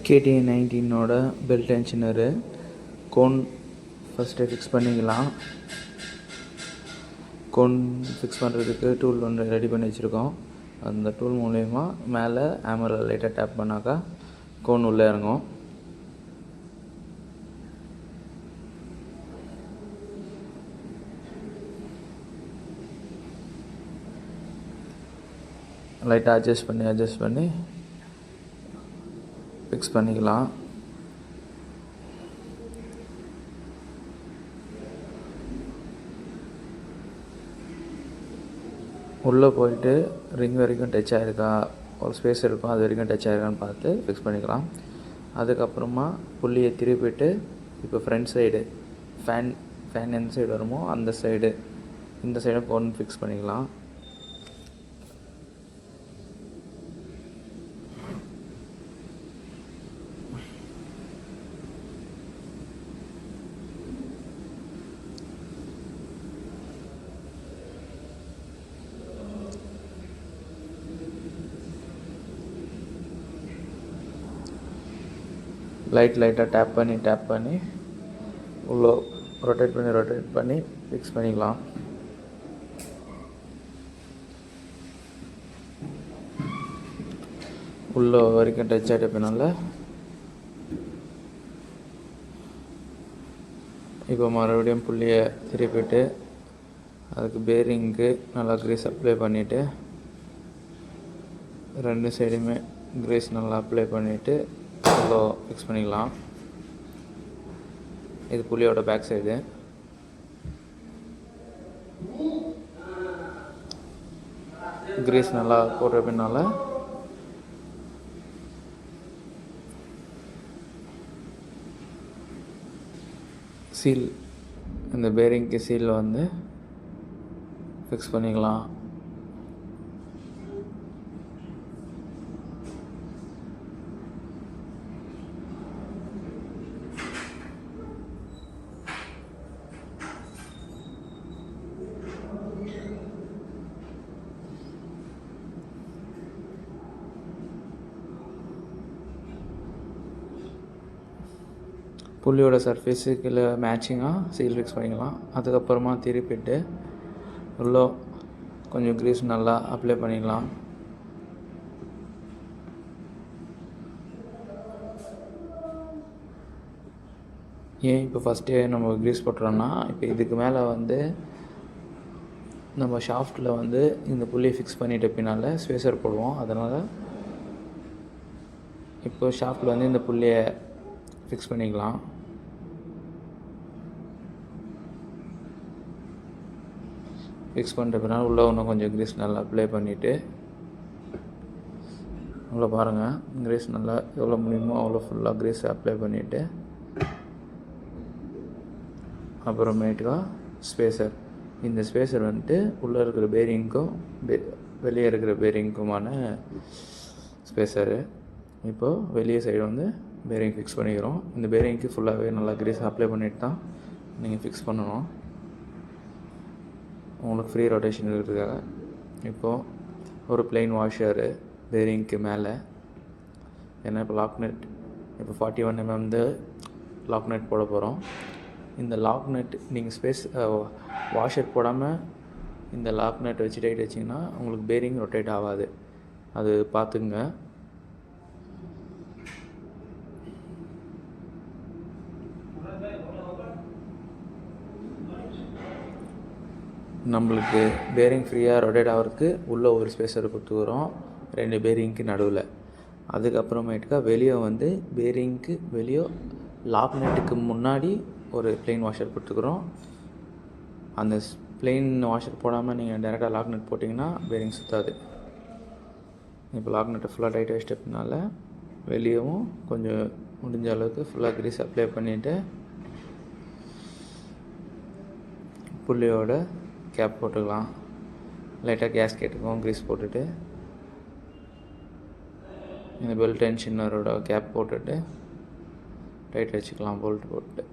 KTM 19ஓட belt tensioner cone first fix பண்ணிக்கலாம். Cone fix பண்ணுறதுக்கு டூல் ஒன்று ரெடி பண்ணி வச்சுருக்கோம். அந்த டூல் மூலயமா மேலே ஹேமரில் லைட்டாக டேப் பண்ணாக்கா கோன் உள்ளே இறங்கும். லைட்டாக அட்ஜஸ்ட் பண்ணி ஃபிக்ஸ் பண்ணிக்கலாம். உள்ளே போயிட்டு ரிங் வரைக்கும் டச் ஆகிருக்கா, ஒரு ஸ்பேஸ் இருக்கும், அது வரைக்கும் டச் ஆகிருக்கான்னு பார்த்து ஃபிக்ஸ் பண்ணிக்கலாம். அதுக்கப்புறமா புள்ளியை திருப்பிட்டு இப்போ ஃப்ரண்ட் சைடு ஃபேன் எந்த சைடு வருமோ அந்த சைடு இந்த சைடும் கோன் ஃபிக்ஸ் பண்ணிக்கலாம். லைட்டாக டேப் பண்ணி உள்ளே ரொட்டேட் பண்ணி ஃபிக்ஸ் பண்ணிக்கலாம். உள்ளே வரைக்கும் டச் ஆகிட்ட பின்னால் இப்போ மறுபடியும் புள்ளியை திருப்பிட்டு அதுக்கு பேரிங்க்கு நல்லா க்ரீஸ் அப்ளை பண்ணிவிட்டு ரெண்டு சைடுமே க்ரீஸ் நல்லா அப்ளை பண்ணிவிட்டு உள்ளே ஃபிக்ஸ் பண்ணிக்கலாம். இது புள்ளியோட பேக் சைடு. க்ரீஸ் நல்லா போடுற பின்னால் சீல், இந்த பேரிங்க்கு சீல் வந்து ஃபிக்ஸ் பண்ணிக்கலாம். புள்ளியோட சர்ஃபேஸுக்கு மேட்சிங்காக சீல் ஃபிக்ஸ் பண்ணிக்கலாம். அதுக்கப்புறமா திருப்பிட்டு உள்ளே கொஞ்சம் க்ரீஸ் நல்லா அப்ளை பண்ணிக்கலாம். ஏன் இப்போ ஃபஸ்ட்டே நம்ம க்ரீஸ் போட்டுறோன்னா, இப்போ இதுக்கு மேலே வந்து நம்ம ஷாஃப்ட்டில் வந்து இந்த புள்ளியை ஃபிக்ஸ் பண்ணிட்ட பின்னால் ஸ்பேசர் போடுவோம். அதனால் இப்போ ஷாஃப்ட்டில் வந்து இந்த புள்ளியை ஃபிக்ஸ் பண்ணிக்கலாம். ஃபிக்ஸ் பண்ணுற பின்னால் உள்ளே இன்னும் கொஞ்சம் க்ரீஸ் நல்லா அப்ளை பண்ணிவிட்டு உள்ளே பாருங்கள், க்ரீஸ் நல்லா எவ்வளோ முடியுமோ அவ்வளோ ஃபுல்லாக க்ரீஸ் அப்ளை பண்ணிவிட்டு அப்புறமேட்டுக்கா ஸ்பேசர், இந்த ஸ்பேசர் வந்துட்டு உள்ளே இருக்கிற பேரிங்க்கும் வெளியே இருக்கிற பேரிங்க்குமான ஸ்பேசரு. இப்போது வெளியே சைடு வந்து பேரிங் ஃபிக்ஸ் பண்ணிக்கிறோம். இந்த பேரிங்க்கு ஃபுல்லாகவே நல்லா க்ரீஸ் அப்ளை பண்ணிட்டு தான் நீங்கள் ஃபிக்ஸ் பண்ணணும், உங்களுக்கு ஃப்ரீ ரொட்டேஷன் இருக்கிறதுக்காக. இப்போது ஒரு பிளெயின் வாஷரு பேரிங்க்கு மேலே, ஏன்னா இப்போ லாக் நட் இப்போ 41 mm லாக் நட் போட போகிறோம். இந்த லாக் நட் நீங்கள் வாஷர் போடாமல் இந்த லாக் நட் வச்சு டைட் வச்சிங்கன்னா உங்களுக்கு பேரிங் ரொட்டேட் ஆகாது, அது பார்த்துங்க. நம்மளுக்கு பேரிங் ஃப்ரீயாக ரொட்டேட் ஆகிறதுக்கு உள்ளே ஒரு ஸ்பேசர் கொடுத்துக்கிறோம், ரெண்டு பேரிங்க்கு நடுவில். அதுக்கப்புறமேட்டுக்கா வெளியே வந்து பேரிங்க்கு வெளியே லாக் நட்டுக்கு முன்னாடி ஒரு பிளெயின் வாஷர் கொடுத்துக்கிறோம். அந்த பிளெயின் வாஷர் போடாமல் நீங்கள் டேரெக்டாக லாக் நட் போட்டிங்கன்னா பேரிங் சுற்றாது. இப்போ லாக் நட்டை ஃபுல்லாக டைட் வச்சிட்டதுனால வெளியவும் கொஞ்சம் முடிஞ்ச அளவுக்கு ஃபுல்லாக க்ரீஸ் அப்ளை பண்ணிவிட்டு புள்ளியோட கேப் போட்டுக்கலாம். லைட்டாக கேஸ்கெட்டுக்கும் க்ரீஸ் போட்டுட்டு இந்த பெல்ட் டென்ஷனரோட கேப் போட்டுட்டு டைட் வச்சுக்கலாம் போல்ட் போட்டு.